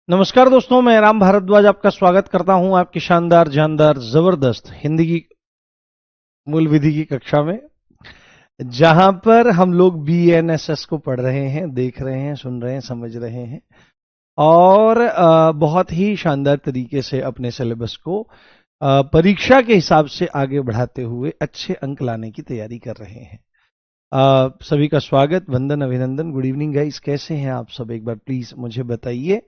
नमस्कार दोस्तों, मैं राम भारद्वाज आपका स्वागत करता हूं आपकी शानदार जानदार जबरदस्त हिंदी की मूल विधि की कक्षा में, जहां पर हम लोग बीएनएसएस को पढ़ रहे हैं, देख रहे हैं, सुन रहे हैं, समझ रहे हैं और बहुत ही शानदार तरीके से अपने सिलेबस को परीक्षा के हिसाब से आगे बढ़ाते हुए अच्छे अंक लाने की तैयारी कर रहे हैं। सभी का स्वागत, वंदन, अभिनंदन, गुड इवनिंग गाइस। कैसे हैं आप सब? एक बार प्लीज मुझे बताइए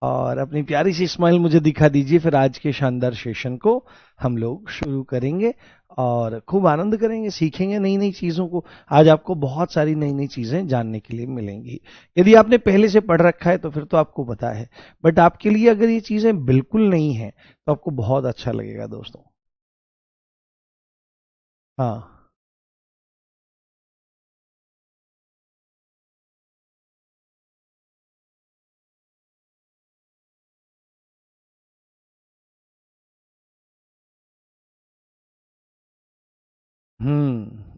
और अपनी प्यारी सी स्माइल मुझे दिखा दीजिए। फिर आज के शानदार सेशन को हम लोग शुरू करेंगे और खूब आनंद करेंगे, सीखेंगे नई नई चीज़ों को। आज आपको बहुत सारी नई नई चीज़ें जानने के लिए मिलेंगी। यदि आपने पहले से पढ़ रखा है तो फिर तो आपको पता है, बट आपके लिए अगर ये चीज़ें बिल्कुल नहीं हैं तो आपको बहुत अच्छा लगेगा दोस्तों। हाँ।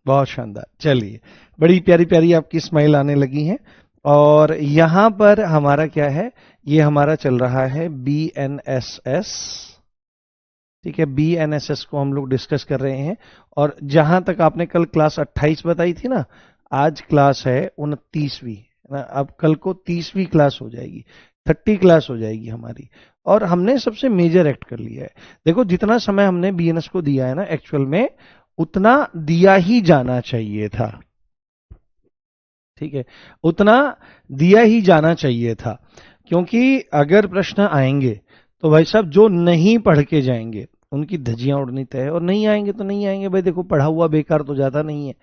बहुत शानदार। चलिए, बड़ी प्यारी प्यारी आपकी स्माइल आने लगी है। और यहां पर हमारा क्या है, ये हमारा चल रहा है बी एन एस एस। ठीक है, बी एन एस एस को हम लोग डिस्कस कर रहे हैं। और जहां तक आपने कल क्लास 28 बताई थी ना, आज क्लास है 29वीं ना। अब कल को 30वीं क्लास हो जाएगी, 30 क्लास हो जाएगी हमारी। और हमने सबसे मेजर एक्ट कर लिया है। देखो, जितना समय हमने बीएनएस को दिया है ना, एक्चुअल में उतना दिया ही जाना चाहिए था। ठीक है, उतना दिया ही जाना चाहिए था। क्योंकि अगर प्रश्न आएंगे तो भाई साहब, जो नहीं पढ़ के जाएंगे उनकी धज्जियां उड़नी तय है, और नहीं आएंगे तो नहीं आएंगे भाई। देखो, पढ़ा हुआ बेकार तो जाता नहीं है।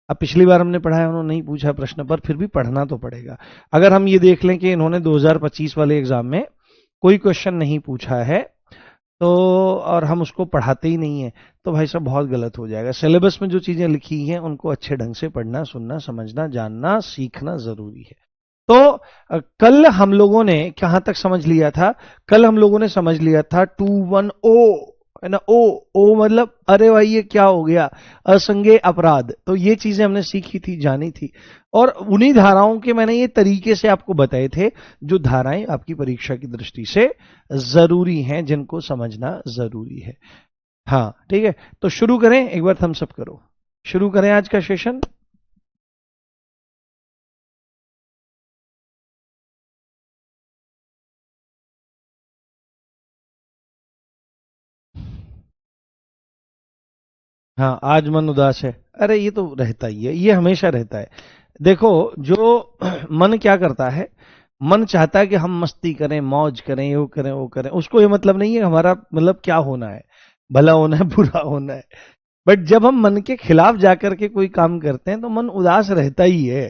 अब पिछली बार हमने पढ़ाया, उन्होंने नहीं पूछा प्रश्न, पर फिर भी पढ़ना तो पड़ेगा। अगर हम ये देख लें कि इन्होंने 2025 वाले एग्जाम में कोई क्वेश्चन नहीं पूछा है तो, और हम उसको पढ़ाते ही नहीं है, तो भाई साहब बहुत गलत हो जाएगा। सिलेबस में जो चीजें लिखी हैं उनको अच्छे ढंग से पढ़ना, सुनना, समझना, जानना, सीखना जरूरी है। तो कल हम लोगों ने कहां तक समझ लिया था? कल हम लोगों ने समझ लिया था 210, है ना। ओ, ओ मतलब अरे भाई ये क्या हो गया, असंज्ञेय अपराध। तो ये चीजें हमने सीखी थी, जानी थी। और उन्हीं धाराओं के मैंने ये तरीके से आपको बताए थे, जो धाराएं आपकी परीक्षा की दृष्टि से जरूरी हैं, जिनको समझना जरूरी है। हाँ, ठीक है। तो शुरू करें, एक बार थम्स अप करो। शुरू करें आज का सेशन। हाँ, आज मन उदास है। अरे ये तो रहता ही है, ये हमेशा रहता है। देखो, जो मन क्या करता है, मन चाहता है कि हम मस्ती करें, मौज करें, ये करें, वो करें। उसको ये मतलब नहीं है हमारा मतलब क्या होना है, भला होना है, बुरा होना है। बट जब हम मन के खिलाफ जाकर के कोई काम करते हैं तो मन उदास रहता ही है।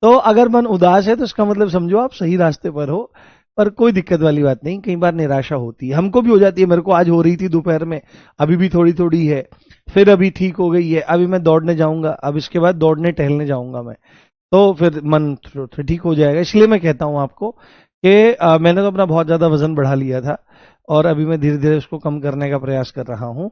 तो अगर मन उदास है तो इसका मतलब समझो आप सही रास्ते पर हो। पर कोई दिक्कत वाली बात नहीं, कई बार निराशा होती है, हमको भी हो जाती है। मेरे को आज हो रही थी दोपहर में, अभी भी थोड़ी थोड़ी है, फिर अभी ठीक हो गई है। अभी मैं दौड़ने जाऊंगा, अब इसके बाद दौड़ने टहलने जाऊंगा मैं, तो फिर मन ठीक हो जाएगा। इसलिए मैं कहता हूं आपको कि मैंने तो अपना बहुत ज्यादा वजन बढ़ा लिया था और अभी मैं धीरे धीरे उसको कम करने का प्रयास कर रहा हूं।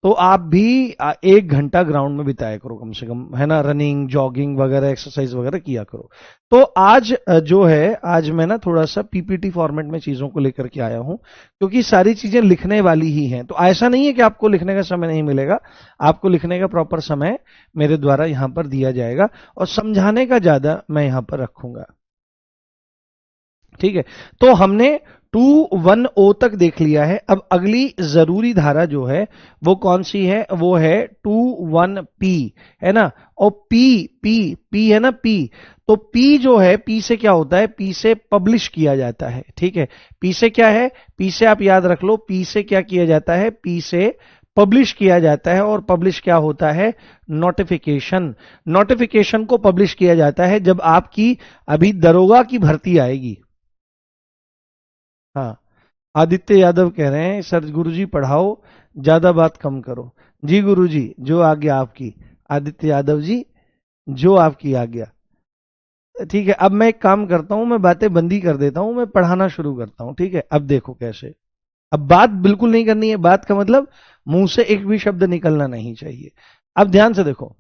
तो आप भी 1 घंटा ग्राउंड में बिताया करो कम से कम, है ना। रनिंग, जॉगिंग वगैरह, एक्सरसाइज वगैरह किया करो। तो आज जो है, आज मैं ना थोड़ा सा पीपीटी फॉर्मेट में चीजों को लेकर के आया हूं, क्योंकि सारी चीजें लिखने वाली ही हैं। तो ऐसा नहीं है कि आपको लिखने का समय नहीं मिलेगा, आपको लिखने का प्रॉपर समय मेरे द्वारा यहां पर दिया जाएगा, और समझाने का ज्यादा मैं यहां पर रखूंगा। ठीक है, तो हमने 210 तक देख लिया है। अब अगली जरूरी धारा जो है वो कौन सी है? वो है 21P, है ना। और पी, पी, पी है ना, पी। तो पी जो है, पी से क्या होता है? पी से पब्लिश किया जाता है। ठीक है, पी से क्या है? पी से आप याद रख लो, पी से क्या किया जाता है? पी से पब्लिश किया जाता है। और पब्लिश क्या होता है? नोटिफिकेशन। नोटिफिकेशन को पब्लिश किया जाता है जब आपकी अभी दरोगा की भर्ती आएगी। हाँ, आदित्य यादव कह रहे हैं सर, गुरुजी पढ़ाओ, ज्यादा बात कम करो। जी गुरुजी, जो आज्ञा आपकी। आदित्य यादव जी, जो आपकी आज्ञा। ठीक है, अब मैं एक काम करता हूं, मैं बातें बंदी कर देता हूं, मैं पढ़ाना शुरू करता हूं। ठीक है, अब देखो कैसे। अब बात बिल्कुल नहीं करनी है, बात का मतलब मुंह से एक भी शब्द निकलना नहीं चाहिए। अब ध्यान से देखो।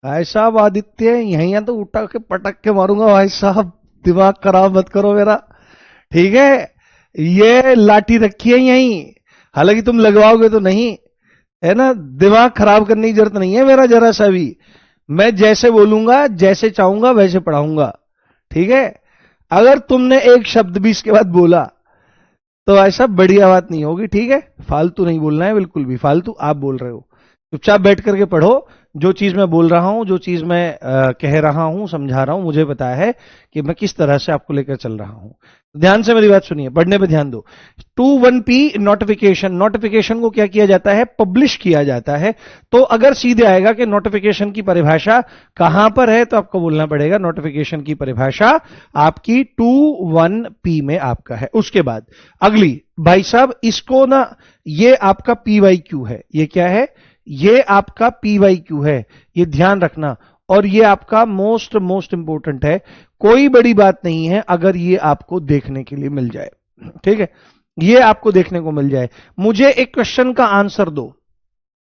भाई साहब आदित्य, यहीं तो उठा के पटक के मारूंगा भाई साहब, दिमाग खराब मत करो मेरा, ठीक है। ये लाठी रखी है यहीं, हालांकि तुम लगवाओगे तो नहीं, है ना। दिमाग खराब करने की जरूरत नहीं है मेरा जरा सा भी। मैं जैसे बोलूंगा, जैसे चाहूंगा वैसे पढ़ाऊंगा, ठीक है। अगर तुमने एक शब्द भी इसके बाद बोला तो ऐसा बढ़िया बात नहीं होगी, ठीक है। फालतू नहीं बोलना है, बिल्कुल भी फालतू आप बोल रहे हो। चुपचाप बैठ करके पढ़ो। जो चीज मैं बोल रहा हूं, जो चीज मैं कह रहा हूं, समझा रहा हूं, मुझे पता है कि मैं किस तरह से आपको लेकर चल रहा हूं। ध्यान से मेरी बात सुनिए, पढ़ने पे ध्यान दो। 21P नोटिफिकेशन, नोटिफिकेशन को क्या किया जाता है, पब्लिश किया जाता है। तो अगर सीधे आएगा कि नोटिफिकेशन की परिभाषा कहां पर है, तो आपको बोलना पड़ेगा नोटिफिकेशन की परिभाषा आपकी 21P में आपका है। उसके बाद अगली, भाई साहब इसको ना, ये आपका PYQ है, ये क्या है, ये आपका PYQ है, ये ध्यान रखना। और ये आपका मोस्ट मोस्ट इंपोर्टेंट है, कोई बड़ी बात नहीं है अगर ये आपको देखने के लिए मिल जाए, ठीक है। ये आपको देखने को मिल जाए। मुझे एक क्वेश्चन का आंसर दो,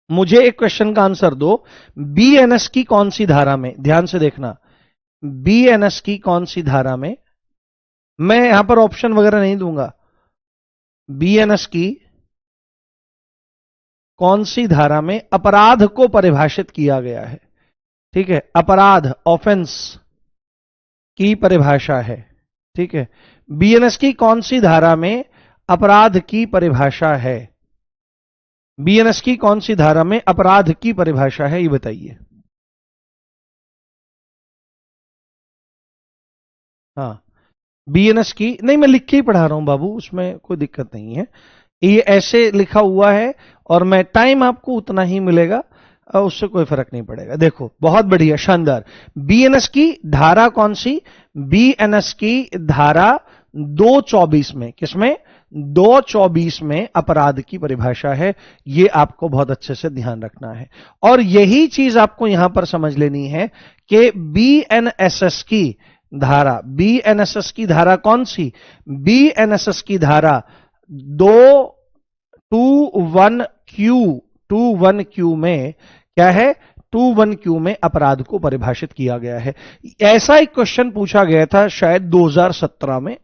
मुझे एक क्वेश्चन का आंसर दो। BNS की कौन सी धारा में, ध्यान से देखना, BNS की कौन सी धारा में, मैं यहां पर ऑप्शन वगैरह नहीं दूंगा, BNS की कौन सी धारा में अपराध को परिभाषित किया गया है, ठीक है। अपराध, ऑफेंस की परिभाषा है, ठीक है। BNS की कौन सी धारा में अपराध की परिभाषा है, BNS की कौन सी धारा में अपराध की परिभाषा है, ये बताइए। हाँ, BNS की नहीं, मैं लिख के ही पढ़ा रहा हूं बाबू, उसमें कोई दिक्कत नहीं है। ये ऐसे लिखा हुआ है और मैं टाइम आपको उतना ही मिलेगा, उससे कोई फर्क नहीं पड़ेगा। देखो बहुत बढ़िया, शानदार। BNS की धारा कौन सी, BNS की धारा 224 में, किसमें, 224 में अपराध की परिभाषा है। ये आपको बहुत अच्छे से ध्यान रखना है। और यही चीज आपको यहां पर समझ लेनी है कि BNSS की धारा, BNSS की धारा कौन सी, BNSS की धारा 21Q, 21Q में क्या है, 21Q में अपराध को परिभाषित किया गया है। ऐसा एक क्वेश्चन पूछा गया था शायद 2017 में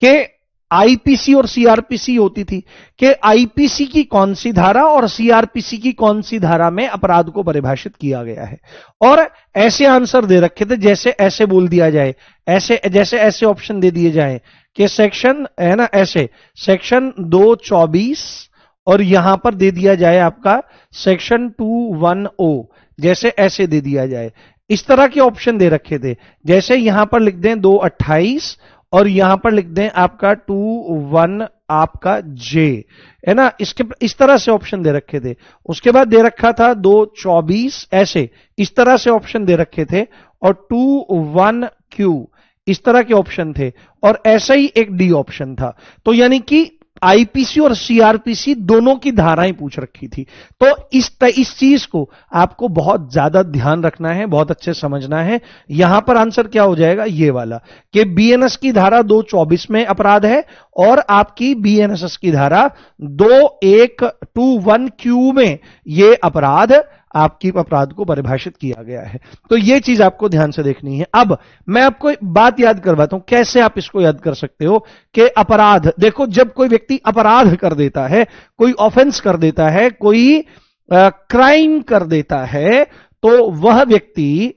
कि आईपीसी और सीआरपीसी होती थी, कि आईपीसी की कौन सी धारा और सीआरपीसी की कौन सी धारा में अपराध को परिभाषित किया गया है। और ऐसे आंसर दे रखे थे जैसे ऐसे बोल दिया जाए, ऐसे जैसे ऐसे ऑप्शन दे दिए जाए कि सेक्शन है ना, ऐसे सेक्शन 224 और यहां पर दे दिया जाए आपका सेक्शन 210, जैसे ऐसे दे दिया जाए। इस तरह के ऑप्शन दे रखे थे, जैसे यहां पर लिख दें 228 और यहां पर लिख दें आपका 21 आपका जे, है ना, इसके इस तरह से ऑप्शन दे रखे थे। उसके बाद दे रखा था 224 ऐसे, इस तरह से ऑप्शन दे रखे थे। और 21Q इस तरह के ऑप्शन थे, और ऐसा ही एक डी ऑप्शन था। तो यानी कि आईपीसी और सीआरपीसी दोनों की धाराएं पूछ रखी थी। तो इस चीज को आपको बहुत ज्यादा ध्यान रखना है, बहुत अच्छे समझना है। यहां पर आंसर क्या हो जाएगा, ये वाला, कि बीएनएस की धारा 224 में अपराध है और आपकी बीएनएसएस की धारा 21Q में ये अपराध, आपकी अपराध को परिभाषित किया गया है। तो यह चीज आपको ध्यान से देखनी है। अब मैं आपको एक बात याद करवाता हूं, कैसे आप इसको याद कर सकते हो कि अपराध, देखो जब कोई व्यक्ति अपराध कर देता है, कोई ऑफेंस कर देता है, कोई क्राइम कर देता है, तो वह व्यक्ति,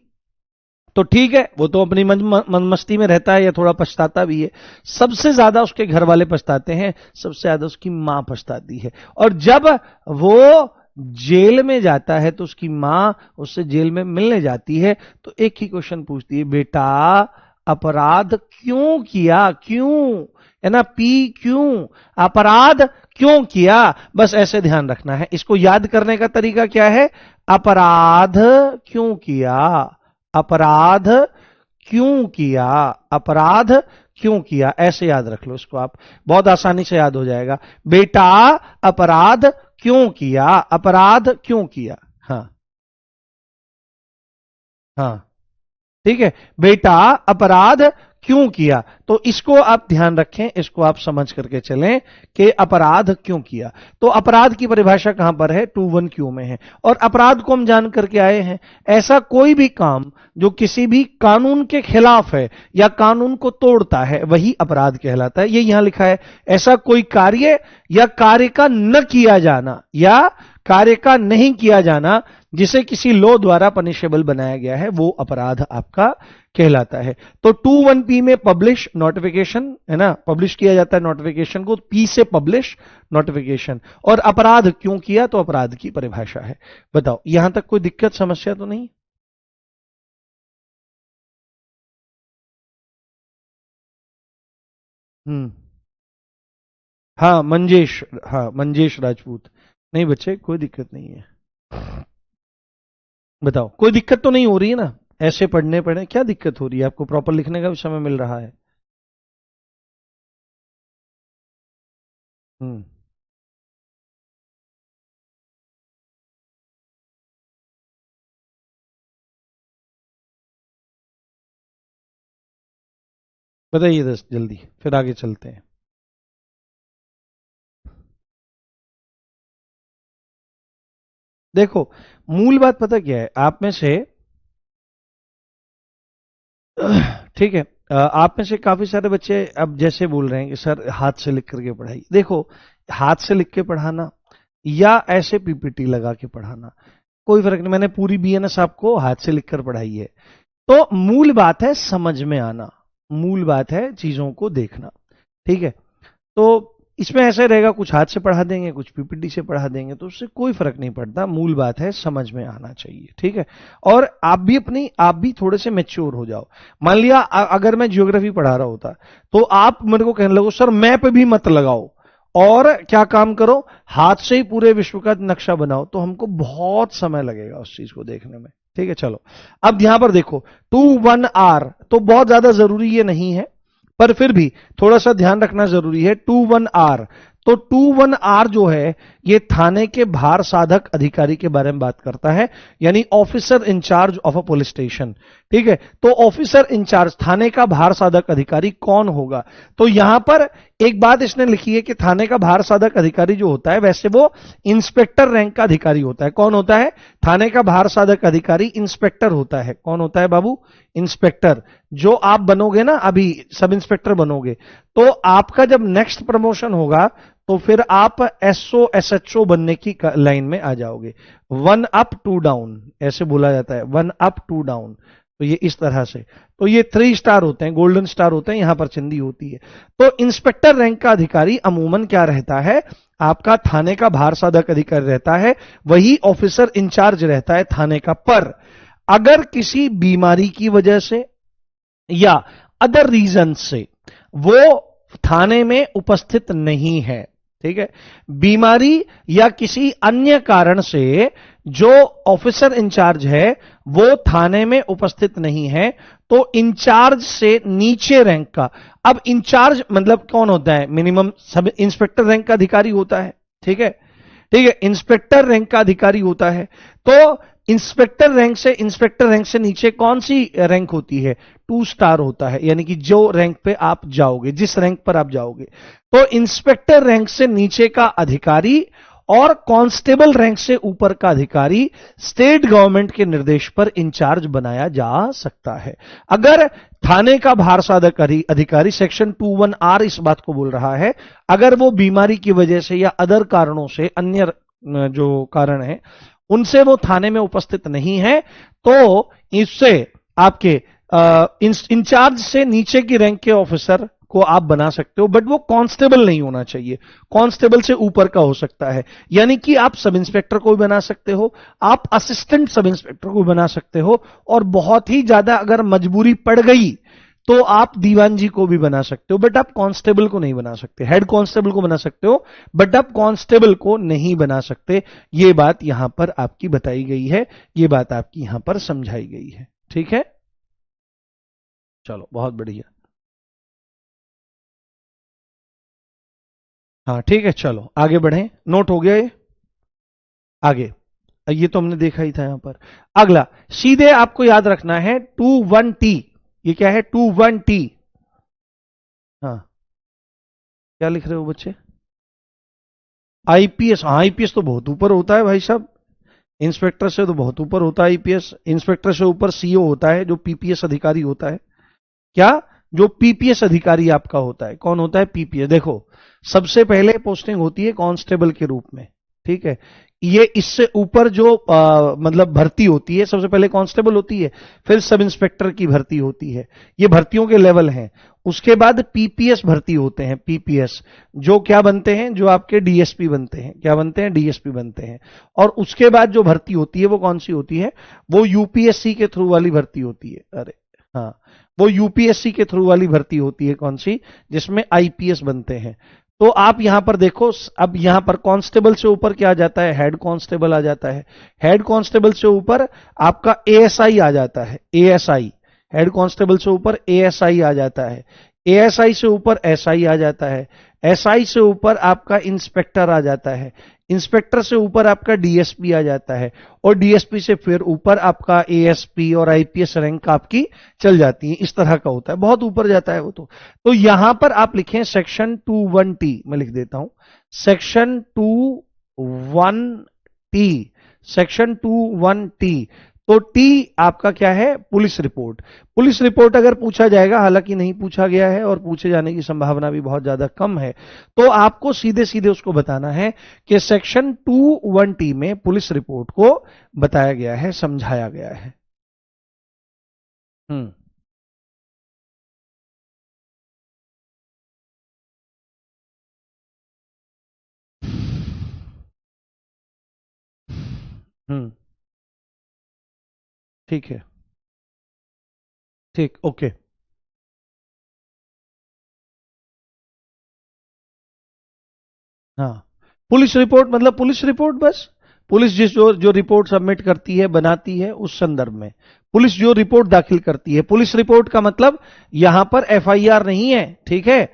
तो ठीक है, वो तो अपनी मनमस्ती में रहता है या थोड़ा पछताता भी है। सबसे ज्यादा उसके घर वाले पछताते हैं, सबसे ज्यादा उसकी मां पछताती है। और जब वो जेल में जाता है तो उसकी मां उससे जेल में मिलने जाती है, तो एक ही क्वेश्चन पूछती है, बेटा अपराध क्यों किया, क्यों, है ना, पी क्यों, अपराध क्यों किया। बस ऐसे ध्यान रखना है। इसको याद करने का तरीका क्या है, अपराध क्यों किया, अपराध क्यों किया, अपराध क्यों किया, ऐसे याद रख लो इसको आप, बहुत आसानी से याद हो जाएगा। बेटा अपराध क्यों किया, अपराध क्यों किया। हाँ हाँ, ठीक है, बेटा अपराध क्यों किया, तो इसको आप ध्यान रखें, इसको आप समझ करके चलें कि अपराध क्यों किया। तो अपराध की परिभाषा कहां पर है, 21Q में है। और अपराध को हम जान करके आए हैं, ऐसा कोई भी काम जो किसी भी कानून के खिलाफ है या कानून को तोड़ता है वही अपराध कहलाता है। ये यहां लिखा है, ऐसा कोई कार्य या कार्य का न किया जाना या कार्य का नहीं किया जाना जिसे किसी लॉ द्वारा पनिशेबल बनाया गया है, वो अपराध आपका कहलाता है। तो 21P में पब्लिश नोटिफिकेशन है ना, पब्लिश किया जाता है नोटिफिकेशन को, P से पब्लिश नोटिफिकेशन। और अपराध क्यों किया, तो अपराध की परिभाषा है। बताओ यहां तक कोई दिक्कत समस्या तो नहीं? हम्म। हाँ मंजेश, हाँ मंजेश राजपूत। नहीं बच्चे कोई दिक्कत नहीं है। बताओ कोई दिक्कत तो नहीं हो रही है ना, ऐसे पढ़ने पढ़े क्या दिक्कत हो रही है आपको, प्रॉपर लिखने का भी समय मिल रहा है। हम्म। बताइए दस जल्दी, फिर आगे चलते हैं। देखो मूल बात पता क्या है, आप में से ठीक है, आप में से काफी सारे बच्चे अब जैसे बोल रहे हैं कि सर हाथ से लिख करके पढ़ाई। देखो हाथ से लिख के पढ़ाना या ऐसे पीपीटी लगा के पढ़ाना कोई फर्क नहीं, मैंने पूरी बीएनएस आपको हाथ से लिखकर पढ़ाई है। तो मूल बात है समझ में आना, मूल बात है चीजों को देखना, ठीक है। तो इसमें ऐसे रहेगा, कुछ हाथ से पढ़ा देंगे कुछ पीपीटी से पढ़ा देंगे, तो उससे कोई फर्क नहीं पड़ता, मूल बात है समझ में आना चाहिए, ठीक है। और आप भी थोड़े से मेच्योर हो जाओ। मान लिया अगर मैं ज्योग्राफी पढ़ा रहा होता तो आप मेरे को कहने लगो सर मैप भी मत लगाओ और क्या काम करो, हाथ से ही पूरे विश्व का नक्शा बनाओ, तो हमको बहुत समय लगेगा उस चीज को देखने में, ठीक है। चलो अब यहां पर देखो 21R तो बहुत ज्यादा जरूरी ये नहीं है, पर फिर भी थोड़ा सा ध्यान रखना जरूरी है। 21R, तो 21R जो है ये थाने के भार साधक अधिकारी के बारे में बात करता है, यानी officer in charge of a police station, ठीक है। तो ऑफिसर इंचार्ज थाने का भार साधक अधिकारी कौन होगा, तो यहां पर एक बात इसने लिखी है कि थाने का भार साधक अधिकारी जो होता है वैसे वो इंस्पेक्टर रैंक का अधिकारी होता है। कौन होता है, थाने का भार साधक अधिकारी इंस्पेक्टर होता है। कौन होता है बाबू, इंस्पेक्टर। जो आप बनोगे ना अभी सब इंस्पेक्टर बनोगे, तो आपका जब नेक्स्ट प्रमोशन होगा तो फिर आप एसओ एसएचओ बनने की लाइन में आ जाओगे। 1 up 2 down ऐसे बोला जाता है, 1 up 2 down। तो ये इस तरह से, तो ये 3 स्टार होते हैं, गोल्डन स्टार होते हैं, यहां पर चिंदी होती है। तो इंस्पेक्टर रैंक का अधिकारी अमूमन क्या रहता है, आपका थाने का भार साधक अधिकारी रहता है, वही ऑफिसर इंचार्ज रहता है थाने का। पर अगर किसी बीमारी की वजह से या अदर रीजन से वो थाने में उपस्थित नहीं है, ठीक है, बीमारी या किसी अन्य कारण से जो ऑफिसर इंचार्ज है वो थाने में उपस्थित नहीं है, तो इंचार्ज से नीचे रैंक का, अब इंचार्ज मतलब कौन होता है, मिनिमम सब इंस्पेक्टर रैंक का अधिकारी होता है, ठीक है, ठीक है, इंस्पेक्टर रैंक का अधिकारी होता है। तो इंस्पेक्टर रैंक से नीचे कौन सी रैंक होती है, 2 स्टार होता है, यानी कि जो रैंक पे आप जाओगे, जिस रैंक पर आप जाओगे। तो इंस्पेक्टर रैंक से नीचे का अधिकारी और कांस्टेबल रैंक से ऊपर का अधिकारी स्टेट गवर्नमेंट के निर्देश पर इंचार्ज बनाया जा सकता है। अगर थाने का भार साधक अधिकारी सेक्शन 21R इस बात को बोल रहा है, अगर वो बीमारी की वजह से या अदर कारणों से, अन्य जो कारण है उनसे वो थाने में उपस्थित नहीं है, तो इससे आपके इंचार्ज से नीचे की रैंक के ऑफिसर को आप बना सकते हो, बट वो कांस्टेबल नहीं होना चाहिए, कांस्टेबल से ऊपर का हो सकता है। यानी कि आप सब इंस्पेक्टर को भी बना सकते हो, आप असिस्टेंट सब इंस्पेक्टर को भी बना सकते हो, और बहुत ही ज्यादा अगर मजबूरी पड़ गई तो आप दीवान जी को भी बना सकते हो, बट आप कांस्टेबल को नहीं बना सकते। हेड कांस्टेबल को बना सकते हो बट आप कांस्टेबल को नहीं बना सकते। यह बात यहां पर आपकी बताई गई है, यह बात आपकी यहां पर समझाई गई है, ठीक है। चलो बहुत बढ़िया। हाँ ठीक है, चलो आगे बढ़ें, नोट हो गया ये, आगे। ये तो हमने देखा ही था यहां पर। अगला सीधे आपको याद रखना है 21T। ये क्या है, 21T। हाँ, क्या लिख रहे हो बच्चे? आईपीएस, हाँ आईपीएस तो बहुत ऊपर होता है भाई साहब, इंस्पेक्टर से तो बहुत ऊपर होता है आईपीएस। इंस्पेक्टर से ऊपर सीओ होता है, जो पीपीएस अधिकारी होता है। क्या? जो पीपीएस अधिकारी आपका होता है, कौन होता है? पीपीएस। देखो, सबसे पहले पोस्टिंग होती है कांस्टेबल के रूप में, ठीक है। ये इससे ऊपर जो मतलब भर्ती होती है, सबसे पहले कांस्टेबल होती है, फिर सब इंस्पेक्टर की भर्ती होती है। ये भर्तियों के लेवल हैं। उसके बाद पीपीएस भर्ती होते हैं, पीपीएस, जो क्या बनते हैं? जो आपके डीएसपी बनते हैं। क्या बनते हैं? डीएसपी बनते हैं। और उसके बाद जो भर्ती होती है वो कौन सी होती है? वो यूपीएससी के थ्रू वाली भर्ती होती है। अरे हाँ, वो यूपीएससी के थ्रू वाली भर्ती होती है। कौन सी? जिसमें आईपीएस बनते हैं। तो आप यहां पर देखो, अब यहां पर कांस्टेबल से ऊपर क्या आ जाता है? हेड कांस्टेबल आ जाता है। हेड कांस्टेबल से ऊपर आपका एएसआई आ जाता है, एएसआई। हेड कांस्टेबल से ऊपर एएसआई आ जाता है। एएसआई से ऊपर एसआई आ जाता है। एसआई से ऊपर आपका इंस्पेक्टर आ जाता है। इंस्पेक्टर से ऊपर आपका डीएसपी आ जाता है। और डीएसपी से फिर ऊपर आपका एएसपी और आईपीएस रैंक आपकी चल जाती है। इस तरह का होता है, बहुत ऊपर जाता है वो तो यहां पर आप लिखें सेक्शन 21T, मैं लिख देता हूं सेक्शन 21T। Section 21T। तो टी आपका क्या है? Police report. पुलिस रिपोर्ट अगर पूछा जाएगा, हालांकि नहीं पूछा गया है और पूछे जाने की संभावना भी बहुत ज्यादा कम है, तो आपको सीधे सीधे उसको बताना है कि सेक्शन 21T में पुलिस रिपोर्ट को बताया गया है, समझाया गया है। हम्म। हम्म। ठीक है। ठीक, ओके। हाँ, पुलिस रिपोर्ट मतलब पुलिस रिपोर्ट बस। पुलिस जिस जो रिपोर्ट सबमिट करती है, बनाती है, उस संदर्भ में पुलिस जो रिपोर्ट दाखिल करती है। पुलिस रिपोर्ट का मतलब यहां पर एफआईआर नहीं है, ठीक है।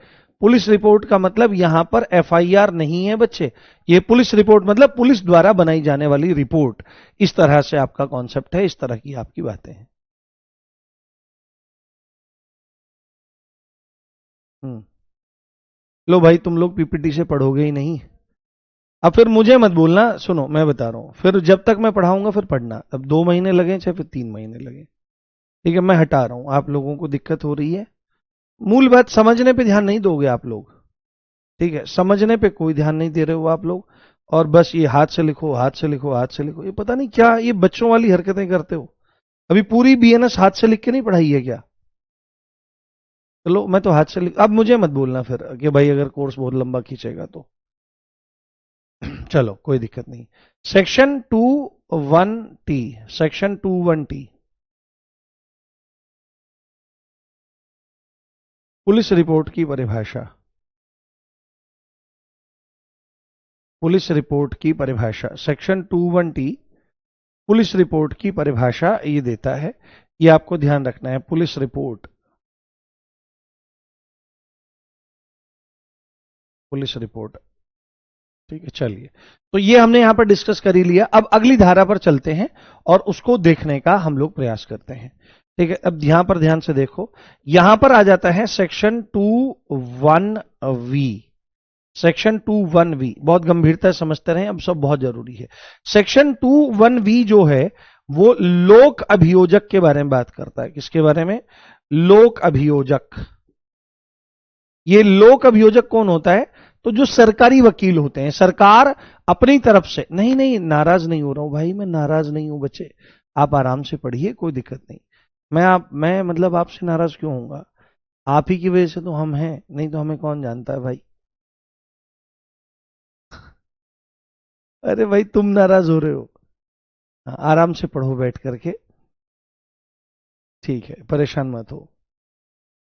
पुलिस रिपोर्ट का मतलब यहां पर एफआईआर नहीं है बच्चे। ये पुलिस रिपोर्ट मतलब पुलिस द्वारा बनाई जाने वाली रिपोर्ट। इस तरह से आपका कॉन्सेप्ट है, इस तरह की आपकी बातें हैं। हम्म। लो भाई, तुम लोग पीपीटी से पढ़ोगे ही नहीं। अब फिर मुझे मत बोलना, सुनो मैं बता रहा हूं, फिर जब तक मैं पढ़ाऊंगा फिर पढ़ना, अब 2 महीने लगे चाहे फिर 3 महीने लगे। ठीक है, मैं हटा रहा हूं, आप लोगों को दिक्कत हो रही है। मूल बात समझने पे ध्यान नहीं दोगे आप लोग। ठीक है, समझने पे कोई ध्यान नहीं दे रहे हो आप लोग। और बस ये हाथ से लिखो, हाथ से लिखो, हाथ से लिखो, ये पता नहीं क्या ये बच्चों वाली हरकतें करते हो। अभी पूरी बीएनएस हाथ से लिख के नहीं पढ़ाई है क्या? चलो, मैं तो हाथ से लिख, अब मुझे मत बोलना फिर कि भाई अगर कोर्स बहुत लंबा खींचेगा तो। चलो, कोई दिक्कत नहीं। Section 21T। Section 21T, police report की परिभाषा। पुलिस रिपोर्ट की परिभाषा सेक्शन 21T। पुलिस रिपोर्ट की परिभाषा ये देता है, ये आपको ध्यान रखना है। Police report, police report. ठीक है, चलिए। तो ये हमने यहां पर डिस्कस कर ही लिया। अब अगली धारा पर चलते हैं और उसको देखने का हम लोग प्रयास करते हैं। ठीक है, अब यहां पर ध्यान से देखो, यहां पर आ जाता है सेक्शन 21V। सेक्शन 21V बहुत गंभीरता से समझते रहे, अब सब बहुत जरूरी है। सेक्शन 21V जो है वो लोक अभियोजक के बारे में बात करता है। किसके बारे में? लोक अभियोजक। ये लोक अभियोजक कौन होता है? तो जो सरकारी वकील होते हैं, सरकार अपनी तरफ से। नहीं नहीं, नाराज नहीं हो रहा हूं भाई, मैं नाराज नहीं हूं बच्चे, आप आराम से पढ़िए, कोई दिक्कत नहीं। मैं मतलब आपसे नाराज क्यों होऊंगा? आप ही की वजह से तो हम हैं, नहीं तो हमें कौन जानता है भाई। अरे भाई, तुम नाराज हो रहे हो। हाँ, आराम से पढ़ो बैठ करके। ठीक है, परेशान मत हो।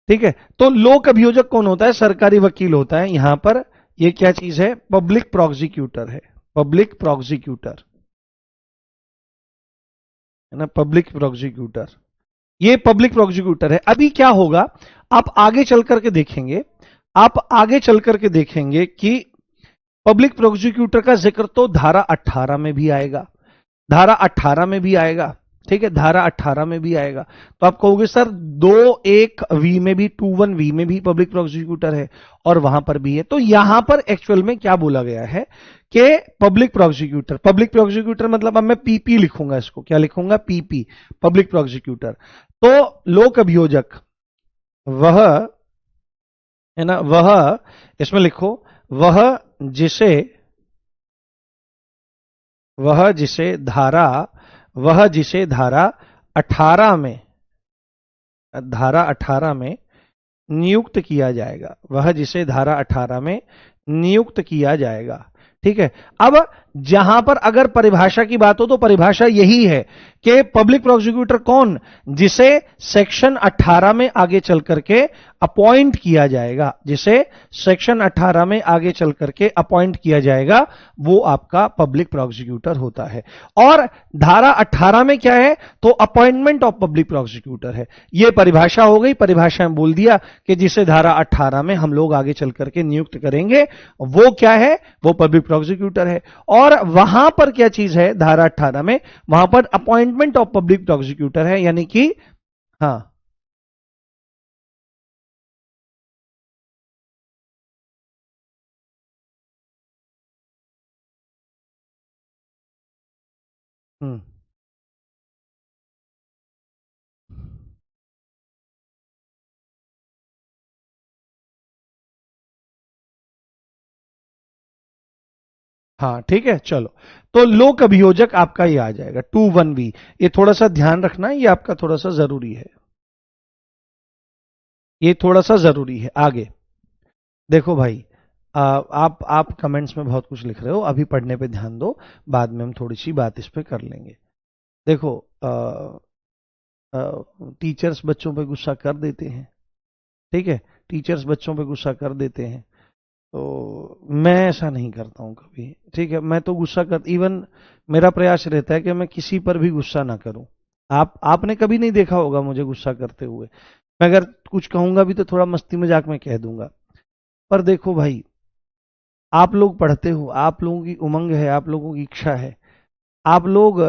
ठीक है, तो लोक अभियोजक कौन होता है? सरकारी वकील होता है। यहां पर ये क्या चीज है? पब्लिक प्रोसिक्यूटर है। पब्लिक प्रोसिक्यूटर है ना, पब्लिक प्रोसिक्यूटर। ये पब्लिक प्रोसिक्यूटर है। अभी क्या होगा, आप आगे चल करके देखेंगे, आप आगे चल करके देखेंगे कि पब्लिक प्रोसिक्यूटर का जिक्र तो धारा 18 में भी आएगा, धारा 18 में भी आएगा। ठीक है, धारा 18 में भी आएगा। तो आप कहोगे सर 21V में भी 21V में भी पब्लिक प्रोसिक्यूटर है और वहां पर भी है। तो यहां पर एक्चुअल में क्या बोला गया है कि पब्लिक प्रोसिक्यूटर मतलब अब मैं पीपी लिखूंगा, इसको क्या लिखूंगा, पीपी, पब्लिक प्रोसिक्यूटर। तो लोक अभियोजक वह है ना, वह, इसमें लिखो, वह जिसे धारा 18 में नियुक्त किया जाएगा, वह जिसे धारा 18 में नियुक्त किया जाएगा। ठीक है, अब जहां पर अगर परिभाषा की बात हो तो परिभाषा यही है कि पब्लिक प्रोसिक्यूटर कौन, जिसे सेक्शन 18 में आगे चल करके अपॉइंट किया जाएगा, जिसे सेक्शन 18 में आगे चल करके अपॉइंट किया जाएगा, वो आपका पब्लिक प्रोसिक्यूटर होता है। और धारा 18 में क्या है, तो अपॉइंटमेंट ऑफ पब्लिक प्रोसिक्यूटर है। ये परिभाषा हो गई, परिभाषा में बोल दिया कि जिसे धारा 18 में हम लोग आगे चल करके नियुक्त करेंगे वो क्या है, वो पब्लिक प्रोसिक्यूटर है। और वहां पर क्या चीज है धारा 18 में, वहां पर अपॉइंटमेंट ऑफ पब्लिक प्रोसिक्यूटर है, यानी कि हां, हम्म, हाँ ठीक है, चलो। तो लोक अभियोजक आपका ये आ जाएगा 21V। ये थोड़ा सा ध्यान रखना, ये आपका थोड़ा सा जरूरी है, ये थोड़ा सा जरूरी है। आगे देखो भाई, आप कमेंट्स में बहुत कुछ लिख रहे हो, अभी पढ़ने पे ध्यान दो, बाद में हम थोड़ी सी बात इस पे कर लेंगे। देखो, टीचर्स बच्चों पे गुस्सा कर देते हैं, ठीक है, टीचर्स बच्चों पे गुस्सा कर देते हैं। तो मैं ऐसा नहीं करता हूं कभी, ठीक है। मैं तो गुस्सा कर, इवन मेरा प्रयास रहता है कि मैं किसी पर भी गुस्सा ना करूं। आपने कभी नहीं देखा होगा मुझे गुस्सा करते हुए। मैं अगर कुछ कहूंगा भी तो थोड़ा मस्ती मजाक में कह दूंगा। पर देखो भाई, आप लोग पढ़ते हो, आप लोगों की उमंग है, आप लोगों की इच्छा है, आप लोग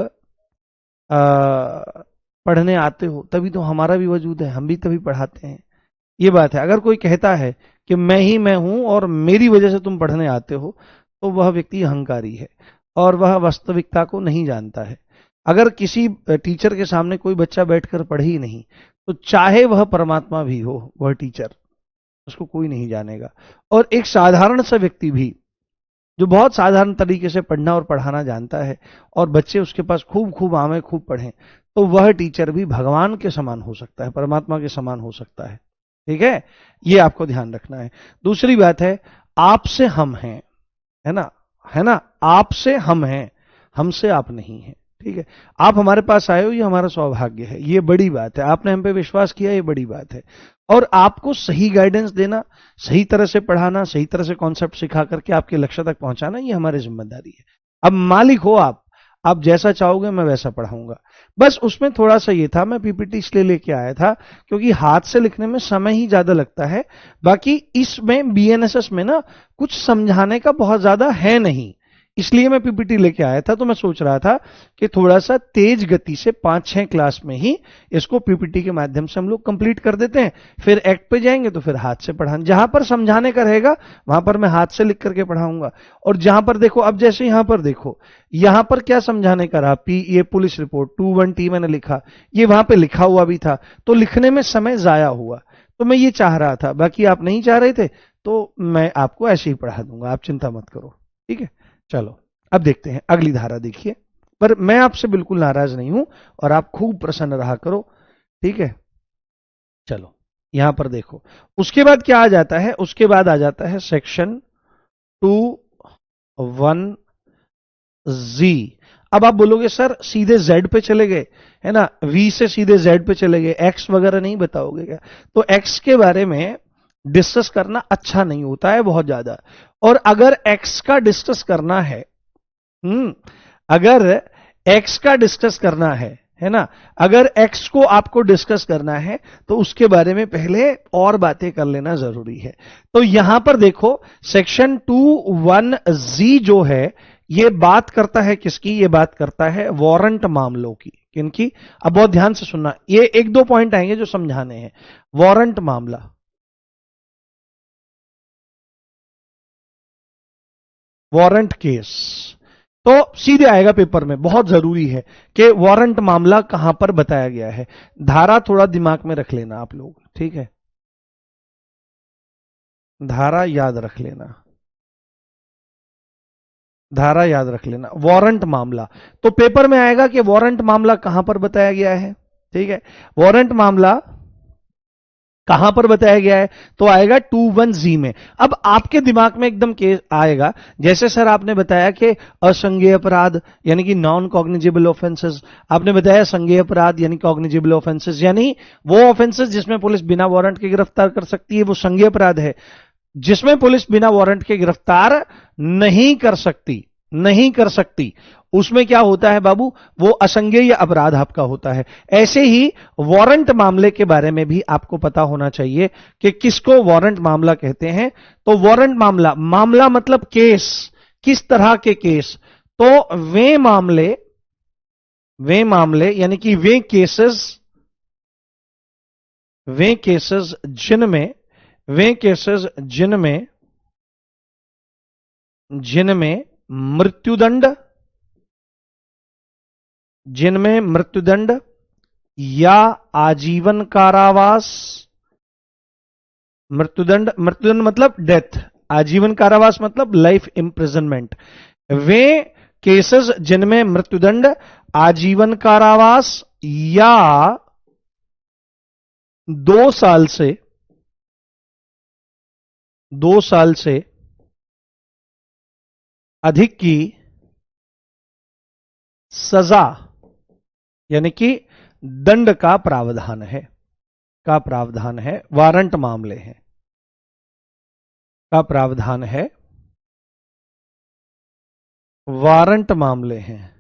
पढ़ने आते हो, तभी तो हमारा भी वजूद है, हम भी तभी पढ़ाते हैं। ये बात है। अगर कोई कहता है कि मैं हूं और मेरी वजह से तुम पढ़ने आते हो, तो वह व्यक्ति अहंकारी है और वह वास्तविकता को नहीं जानता है। अगर किसी टीचर के सामने कोई बच्चा बैठकर पढ़े ही नहीं, तो चाहे वह परमात्मा भी हो, वह टीचर, उसको कोई नहीं जानेगा। और एक साधारण सा व्यक्ति भी जो बहुत साधारण तरीके से पढ़ना और पढ़ाना जानता है और बच्चे उसके पास खूब खूब आवे, खूब पढ़ें, तो वह टीचर भी भगवान के समान हो सकता है, परमात्मा के समान हो सकता है। ठीक है, ये आपको ध्यान रखना है। दूसरी बात है, आपसे हम हैं, है ना, है ना, आपसे हम हैं, हमसे आप नहीं हैं। ठीक है, आप हमारे पास आए हो, ये हमारा सौभाग्य है, ये बड़ी बात है। आपने हम पे विश्वास किया, ये बड़ी बात है। और आपको सही गाइडेंस देना, सही तरह से पढ़ाना, सही तरह से कॉन्सेप्ट सिखा करके आपके लक्ष्य तक पहुंचाना, ये हमारी जिम्मेदारी है। अब मालिक हो आप जैसा चाहोगे मैं वैसा पढ़ाऊंगा। बस उसमें थोड़ा सा ये था, मैं पीपीटी इसलिए लेके आया था क्योंकि हाथ से लिखने में समय ही ज्यादा लगता है। बाकी इसमें बीएनएसएस में ना कुछ समझाने का बहुत ज्यादा है नहीं, इसलिए मैं पीपीटी लेके आया था। तो मैं सोच रहा था कि थोड़ा सा तेज गति से 5-6 क्लास में ही इसको पीपीटी के माध्यम से हम लोग कंप्लीट कर देते हैं, फिर एक्ट पे जाएंगे तो फिर हाथ से पढ़ाना। जहां पर समझाने का रहेगा वहां पर मैं हाथ से लिख करके पढ़ाऊंगा। और जहां पर देखो, अब जैसे यहां पर देखो, यहां पर क्या समझाने का रहा, ये पुलिस रिपोर्ट 21T मैंने लिखा, ये वहां पे लिखा हुआ भी था, तो लिखने में समय जाया हुआ। तो मैं ये चाह रहा था, बाकी आप नहीं चाह रहे थे, तो मैं आपको ऐसे ही पढ़ा दूंगा, आप चिंता मत करो। ठीक है, चलो अब देखते हैं अगली धारा। देखिए, पर मैं आपसे बिल्कुल नाराज नहीं हूं और आप खूब प्रसन्न रहा करो। ठीक है, चलो यहां पर देखो, उसके बाद क्या आ जाता है, उसके बाद आ जाता है सेक्शन 21Z। अब आप बोलोगे सर सीधे Z पे चले गए, है ना, V से सीधे Z पे चले गए, X वगैरह नहीं बताओगे क्या? तो X के बारे में डिस्कस करना अच्छा नहीं होता है बहुत ज्यादा। और अगर X का डिस्कस करना है, अगर X का डिस्कस करना है ना, अगर X को आपको डिस्कस करना है तो उसके बारे में पहले और बातें कर लेना जरूरी है। तो यहां पर देखो, सेक्शन 21Z जो है, ये बात करता है किसकी, ये बात करता है वारंट मामलों की। किनकी? अब बहुत ध्यान से सुनना, ये एक दो पॉइंट आएंगे जो समझाने हैं। वारंट मामला, वारंट केस, तो सीधे आएगा पेपर में, बहुत जरूरी है कि वारंट मामला कहां पर बताया गया है। धारा थोड़ा दिमाग में रख लेना आप लोग, ठीक है? धारा याद रख लेना, धारा याद रख लेना। वारंट मामला तो पेपर में आएगा कि वारंट मामला कहां पर बताया गया है, ठीक है? वारंट मामला कहां पर बताया गया है? तो आएगा 21G में। अब आपके दिमाग में एकदम केस आएगा, जैसे सर आपने बताया कि असंज्ञेय अपराध यानी कि नॉन कॉग्निजेबल ऑफेंसेस, आपने बताया संज्ञेय अपराध यानी कॉग्निजेबल ऑफेंसेस, यानी वो ऑफेंसेस जिसमें पुलिस बिना वारंट के गिरफ्तार कर सकती है वो संज्ञेय अपराध है। जिसमें पुलिस बिना वारंट के गिरफ्तार नहीं कर सकती, नहीं कर सकती, उसमें क्या होता है बाबू? वो असंज्ञेय अपराध आपका होता है। ऐसे ही वारंट मामले के बारे में भी आपको पता होना चाहिए कि किसको वारंट मामला कहते हैं। तो वारंट मामला, मामला मतलब केस, किस तरह के केस? तो वे मामले यानी कि वे केसेस जिनमें मृत्युदंड या आजीवन कारावास, मृत्युदंड मतलब डेथ, आजीवन कारावास मतलब लाइफ इंप्रिजनमेंट, वे केसेस जिनमें मृत्युदंड, आजीवन कारावास या 2 साल से अधिक की सजा यानी कि दंड का प्रावधान है, वारंट मामले हैं का प्रावधान है, वारंट मामले हैं,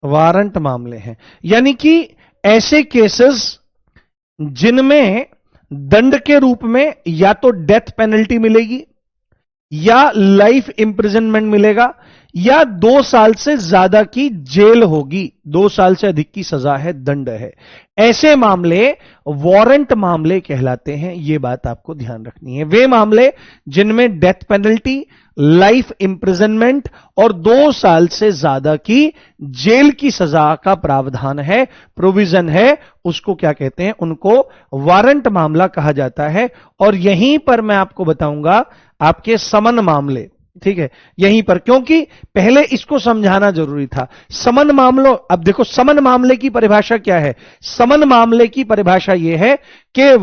वारंट मामले हैं। यानी कि ऐसे केसेस जिनमें दंड के रूप में या तो डेथ पेनल्टी मिलेगी या लाइफ इंप्रिजनमेंट मिलेगा या 2 साल से ज्यादा की जेल होगी, 2 साल से अधिक की सजा है, दंड है, ऐसे मामले वारंट मामले कहलाते हैं। यह बात आपको ध्यान रखनी है। वे मामले जिनमें डेथ पेनल्टी, लाइफ इंप्रिजनमेंट और 2 साल से ज्यादा की जेल की सजा का प्रावधान है, प्रोविजन है, उसको क्या कहते हैं? उनको वारंट मामला कहा जाता है। और यहीं पर मैं आपको बताऊंगा आपके समन मामले, ठीक है? यहीं पर, क्योंकि पहले इसको समझाना जरूरी था। समन मामलों, अब देखो समन मामले की परिभाषा क्या है? समन मामले की परिभाषा यह है कि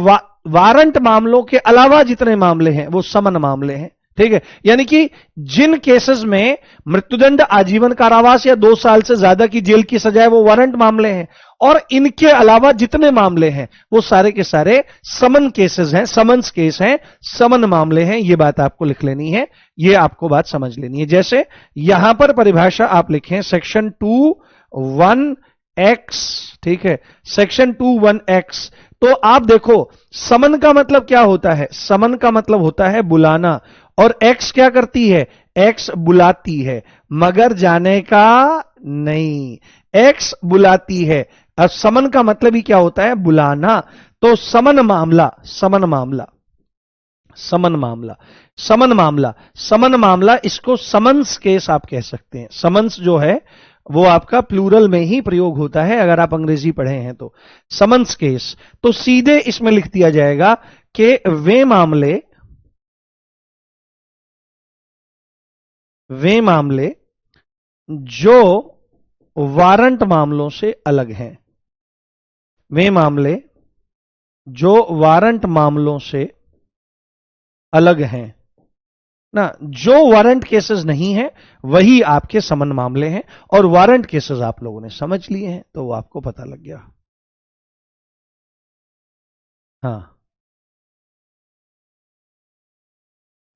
वारंट मामलों के अलावा जितने मामले हैं वो समन मामले हैं, ठीक है? यानी कि जिन केसेस में मृत्युदंड, आजीवन कारावास या 2 साल से ज्यादा की जेल की सजा है वो वारंट मामले हैं, और इनके अलावा जितने मामले हैं वो सारे के सारे समन केसेस हैं, समन्स केस हैं, समन मामले हैं। ये बात आपको लिख लेनी है, ये आपको बात समझ लेनी है। जैसे यहां पर परिभाषा आप लिखें सेक्शन 21X, ठीक है? Section 21X। तो आप देखो समन का मतलब क्या होता है? समन का मतलब होता है बुलाना, और एक्स क्या करती है? एक्स बुलाती है, मगर जाने का नहीं, एक्स बुलाती है। अब समन का मतलब ही क्या होता है? बुलाना। तो समन मामला, समन मामला, समन मामला, समन मामला, समन मामला, इसको समन्स केस आप कह सकते हैं। समन्स जो है वो आपका प्लूरल में ही प्रयोग होता है अगर आप अंग्रेजी पढ़े हैं तो। समन्स केस, तो सीधे इसमें लिख दिया जाएगा कि वे मामले जो वारंट मामलों से अलग हैं, वे मामले जो वारंट मामलों से अलग हैं ना, जो वारंट केसेस नहीं है वही आपके समन मामले हैं। और वारंट केसेस आप लोगों ने समझ लिए हैं तो वो आपको पता लग गया। हाँ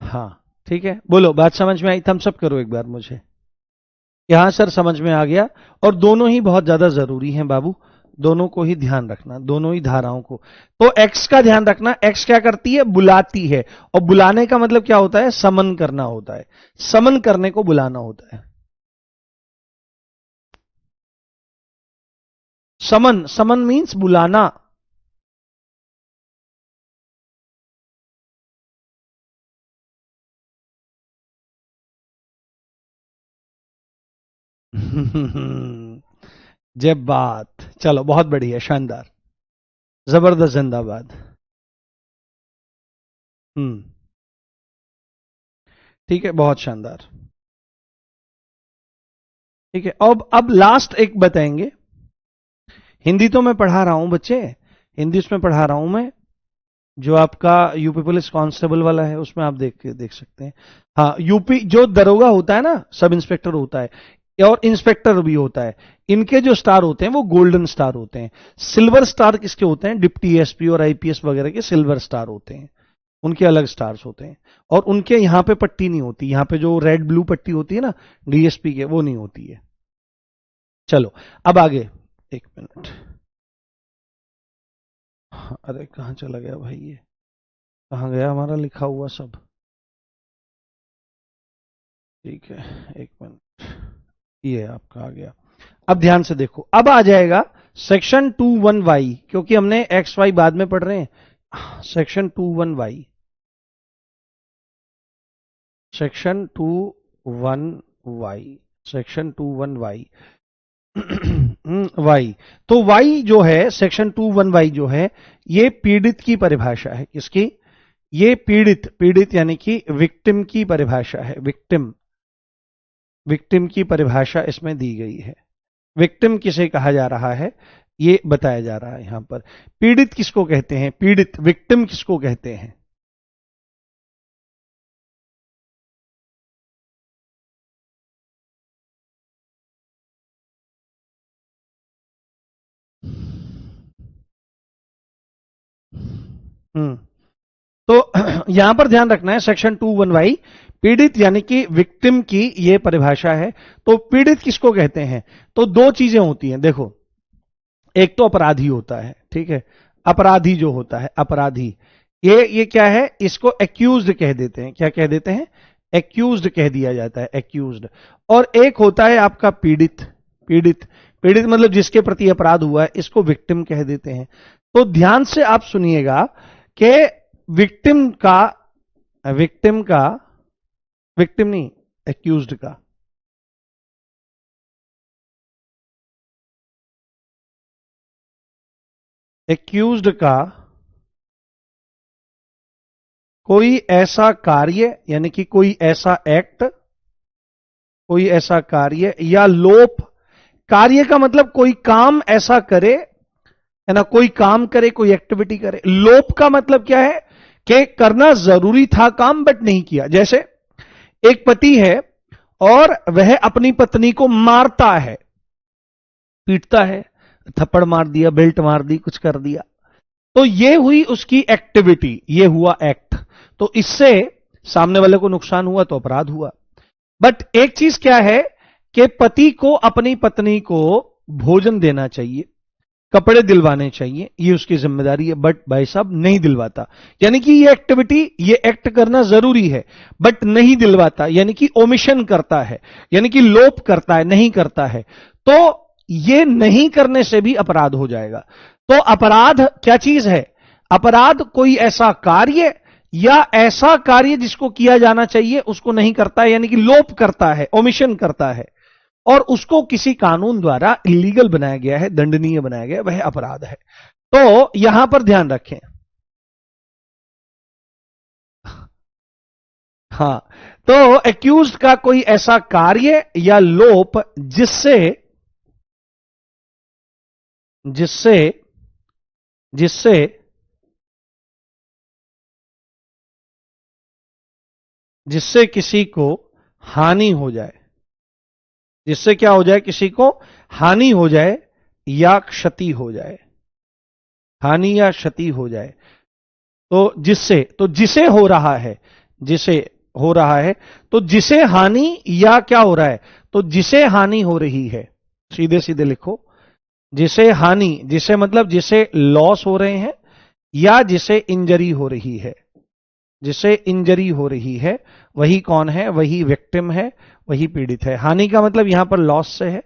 हाँ, ठीक है, बोलो बात समझ में आई? थम्स अप करो एक बार मुझे। यहां सर समझ में आ गया। और दोनों ही बहुत ज्यादा जरूरी हैं बाबू, दोनों को ही ध्यान रखना, दोनों ही धाराओं को। तो एक्स का ध्यान रखना, एक्स क्या करती है? बुलाती है। और बुलाने का मतलब क्या होता है? समन करना होता है, समन करने को बुलाना होता है। समन, समन मीन्स बुलाना। जब बात, चलो बहुत बढ़िया, शानदार, जबरदस्त, जिंदाबाद। हम्म, ठीक है, बहुत शानदार। ठीक है, अब लास्ट एक बताएंगे। हिंदी तो मैं पढ़ा रहा हूं बच्चे, हिंदी उसमें पढ़ा रहा हूं मैं, जो आपका यूपी पुलिस कांस्टेबल वाला है उसमें आप देख सकते हैं। हाँ, यूपी जो दरोगा होता है ना, सब इंस्पेक्टर होता है और इंस्पेक्टर भी होता है, इनके जो स्टार होते हैं वो गोल्डन स्टार होते हैं। सिल्वर स्टार किसके होते हैं? डिप्टी एसपी और आईपीएस वगैरह के सिल्वर स्टार होते हैं, उनके अलग स्टार्स होते हैं। और उनके यहां पे पट्टी नहीं होती, यहां पे जो रेड ब्लू पट्टी होती है ना डीएसपी के, वो नहीं होती है। चलो अब आगे, एक मिनट। अरे कहां चला गया भाई ये, कहां गया हमारा लिखा हुआ सब? ठीक है, एक मिनट, ये आपका आ गया। अब ध्यान से देखो, अब आ जाएगा सेक्शन 21Y, क्योंकि हमने एक्स वाई बाद में पढ़ रहे हैं। Section 21Y, section 21Y, section 21Y, Y. तो वाई जो है, सेक्शन 21Y जो है, ये पीड़ित की परिभाषा है। किसकी? ये पीड़ित, पीड़ित यानी कि विक्टिम की परिभाषा है। विक्टिम, विक्टिम की परिभाषा इसमें दी गई है। विक्टिम किसे कहा जा रहा है ये बताया जा रहा है यहां पर। पीड़ित किसको कहते हैं? पीड़ित, विक्टिम किसको कहते हैं? हम्म, तो यहां पर ध्यान रखना है, सेक्शन 21Y, पीड़ित यानी कि विक्टिम की ये परिभाषा है। तो पीड़ित किसको कहते हैं? तो दो चीजें होती हैं, देखो, एक तो अपराधी होता है, ठीक है, अपराधी जो होता है, अपराधी, ये क्या है? इसको एक्यूज्ड कह देते हैं। क्या कह देते हैं? एक्यूज्ड कह दिया जाता है, एक्यूज्ड। और एक होता है आपका पीड़ित, पीड़ित, पीड़ित मतलब जिसके प्रति अपराध हुआ है, इसको विक्टिम कह देते हैं। तो ध्यान से आप सुनिएगा कि विक्टिम का, विक्टिम का, विक्टिम नहीं, एक्यूज्ड का, एक्यूज्ड का कोई ऐसा कार्य यानी कि कोई ऐसा एक्ट, कोई ऐसा कार्य या लोप, कार्य का मतलब कोई काम ऐसा करे, है ना, कोई काम करे, कोई एक्टिविटी करे। लोप का मतलब क्या है? कि करना जरूरी था काम बट नहीं किया। जैसे एक पति है और वह अपनी पत्नी को मारता है, पीटता है, थप्पड़ मार दिया, बेल्ट मार दी, कुछ कर दिया, तो ये हुई उसकी एक्टिविटी, ये हुआ एक्ट। तो इससे सामने वाले को नुकसान हुआ तो अपराध हुआ। बट एक चीज क्या है कि पति को अपनी पत्नी को भोजन देना चाहिए, कपड़े दिलवाने चाहिए, ये उसकी जिम्मेदारी है, बट भाई साहब नहीं दिलवाता, यानी कि ये एक्टिविटी, ये एक्ट करना जरूरी है बट नहीं दिलवाता, यानी कि ओमिशन करता है, यानी कि लोप करता है, नहीं करता है। तो ये नहीं करने से भी अपराध हो जाएगा। तो अपराध क्या चीज है? अपराध कोई ऐसा कार्य या ऐसा कार्य जिसको किया जाना चाहिए उसको नहीं करता है, यानी कि लोप करता है, ओमिशन करता है, और उसको किसी कानून द्वारा इलीगल बनाया गया है, दंडनीय बनाया गया है, वह अपराध है। तो यहां पर ध्यान रखें। हां, तो एक्यूज्ड का कोई ऐसा कार्य या लोप जिससे, जिससे जिससे जिससे किसी को हानि हो जाए, जिससे क्या हो जाए? किसी को हानि हो जाए या क्षति हो जाए, हानि या क्षति हो जाए। तो जिससे, तो जिसे हो रहा है, जिसे हो रहा है, तो जिसे हानि या क्या हो रहा है? तो जिसे हानि हो रही है, सीधे सीधे लिखो, जिसे हानि, जिसे मतलब जिसे लॉस हो रहे हैं या जिसे इंजरी हो रही है, जिसे इंजरी हो रही है, वही कौन है? वही विक्टिम है, वही पीड़ित है। हानि का मतलब यहां पर लॉस से है,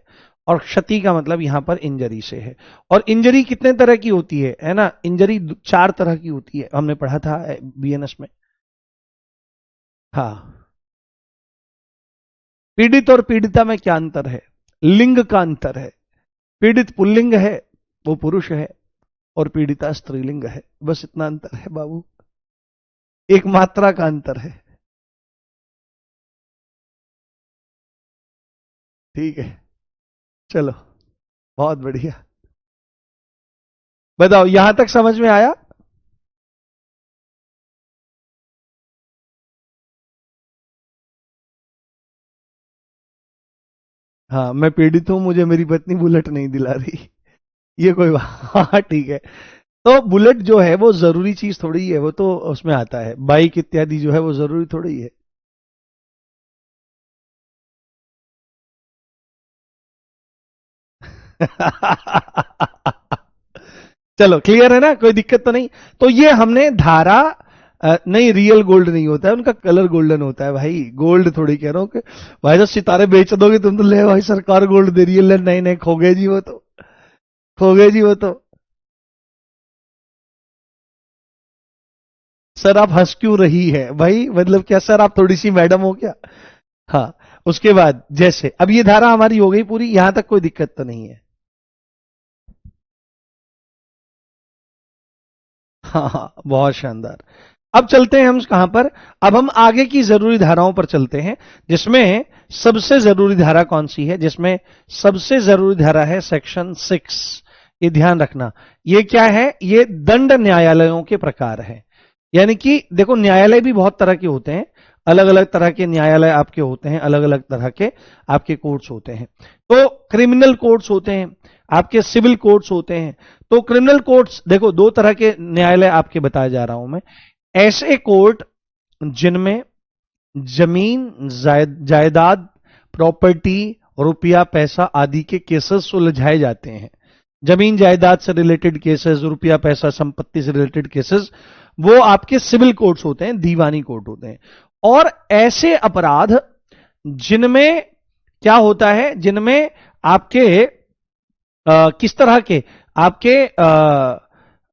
और क्षति का मतलब यहां पर इंजरी से है। और इंजरी कितने तरह की होती है ना? इंजरी 4 तरह की होती है, हमने पढ़ा था बीएनएस में। हाँ, पीड़ित और पीड़िता में क्या अंतर है? लिंग का अंतर है। पीड़ित पुल्लिंग है, वो पुरुष है, और पीड़िता स्त्रीलिंग है, बस इतना अंतर है बाबू, एक मात्रा का अंतर है। ठीक है, चलो, बहुत बढ़िया। बताओ, यहां तक समझ में आया? हाँ, मैं पीड़ित हूं, मुझे मेरी पत्नी बुलेट नहीं दिला रही, ये कोई बात। हाँ ठीक है। तो बुलेट जो है वो जरूरी चीज थोड़ी है, वो तो उसमें आता है, बाइक इत्यादि जो है वो जरूरी थोड़ी है। चलो, क्लियर है ना, कोई दिक्कत तो नहीं। तो ये हमने धारा, नहीं, रियल गोल्ड नहीं होता है उनका, कलर गोल्डन होता है भाई, गोल्ड थोड़ी कह रहा हूं कि भाई साहब सितारे बेच दोगे तुम तो, ले भाई सरकार गोल्ड दे रही है, ले नहीं नहीं, खो गए जी वो तो, खो गए जी वो तो। सर आप हंस क्यों रही है भाई, मतलब क्या सर आप थोड़ी सी मैडम हो क्या? हाँ, उसके बाद जैसे अब ये धारा हमारी हो गई पूरी, यहां तक कोई दिक्कत तो नहीं है। हाँ हाँ, बहुत शानदार। अब चलते हैं हम कहां पर? अब हम आगे की जरूरी धाराओं पर चलते हैं, जिसमें सबसे जरूरी धारा कौन सी है? जिसमें सबसे जरूरी धारा है सेक्शन 6। ये ध्यान रखना, ये क्या है? ये दंड न्यायालयों के प्रकार है। यानी कि देखो, न्यायालय भी बहुत तरह के होते हैं, अलग अलग तरह के न्यायालय आपके होते हैं, अलग अलग तरह के आपके कोर्ट्स होते हैं। तो क्रिमिनल कोर्ट्स होते हैं, आपके सिविल कोर्ट्स होते हैं। तो क्रिमिनल कोर्ट्स देखो, दो तरह के न्यायालय आपके बताया जा रहा हूं मैं। ऐसे कोर्ट जिनमें जमीन, जायदाद, प्रॉपर्टी, रुपया पैसा आदि के केसेस सुलझाए जाते हैं। जमीन जायदाद से रिलेटेड केसेस, रुपया पैसा संपत्ति से रिलेटेड केसेस, वो आपके सिविल कोर्ट्स होते हैं, दीवानी कोर्ट होते हैं। और ऐसे अपराध जिनमें क्या होता है, जिनमें आपके किस तरह के आपके